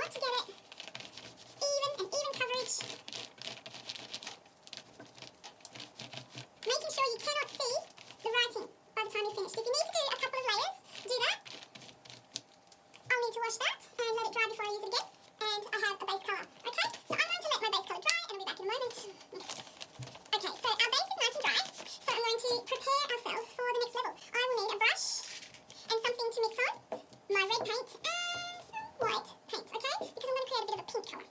want to get it even coverage. Making sure you cannot see the writing by the time you're finished. If you need to do a couple of layers, do that. I'll need to wash that and let it dry before I use it again. And I have a base colour. Okay, so I'm going to let my base colour dry and I'll be back in a moment. Okay, so our base is nice and dry. So I'm going to prepare ourselves for the next level. I will need a brush and something to mix on. My red paint and some white paint, okay? Because I'm going to create a bit of a pink colour.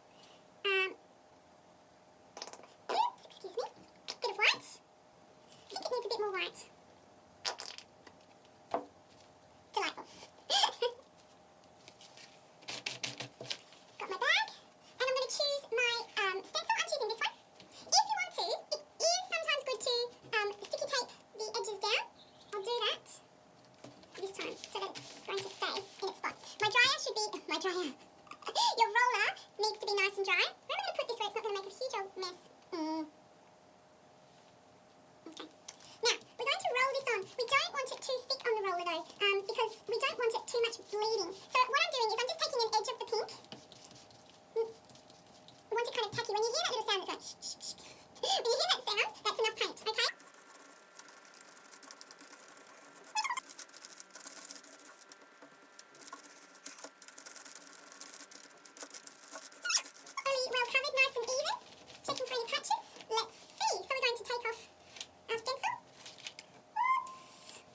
Oops, excuse me. Bit of white. I think it needs a bit more white. Delightful. Got my bag. And I'm going to choose my stencil. I'm choosing this one. If you want to, it is sometimes good to sticky tape the edges down. I'll do that this time so that it's going to stay in its spot. My dryer should be... My dryer. Your roller needs to be nice and dry. Where am I going to put this where it's not going to make a huge old mess? Okay. Now, we're going to roll this on. We don't want it too thick on the roller though, because we don't want it too much bleeding. So what I'm doing is I'm just taking an edge of the pink. I want it kind of tacky. When you hear that little sound, it's like shh, shh, shh. When you hear that sound, that's enough paint, okay? Well covered, nice and even. Checking for any patches. Let's see. So we're going to take off our stencil. Whoops.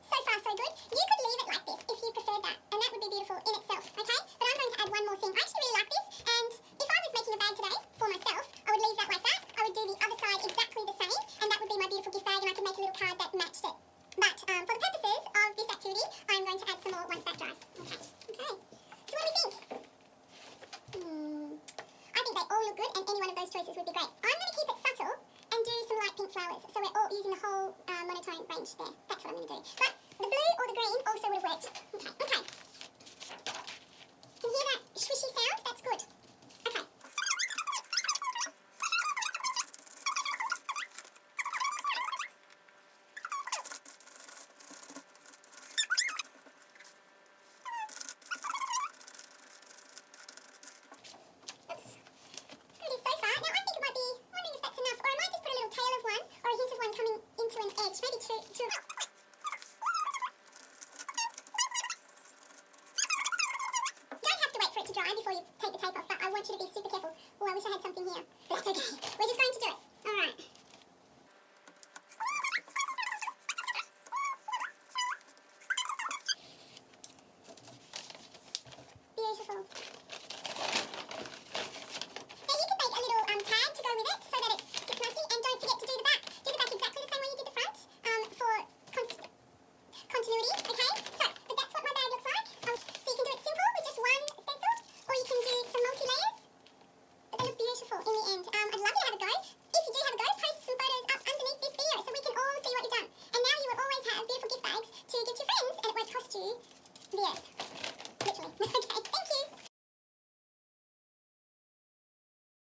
So far so good. You could leave it like this if you preferred that, and that would be beautiful in itself, okay? But I'm going to add one more thing. I actually really like this, and if I was making a bag today for myself, I would leave that like that. I would do the other side exactly the same, and that would be my beautiful gift bag, and I could make a little card that matched it. But for the purposes of this activity, I'm going to add some more once that dries. Okay. Okay. So what do we think? I think they all look good, and any one of those choices would be great. I'm going to keep it subtle and do some light pink flowers, so we're all using the whole monotone range there. That's what I'm going to do. But the blue or the green also would have worked. Okay, okay. Can you hear that swishy sound? That's good. Okay. Oops. There it is so far. Now I think it might be, wondering if that's enough, or I might just put a little tail of one, or a hint of one coming into an edge. Maybe two. Don't have to wait for it to dry before you take the tape off, but I want you to be super careful. Oh, I wish I had something here. But that's okay. We're just going to do it. Alright. Beautiful.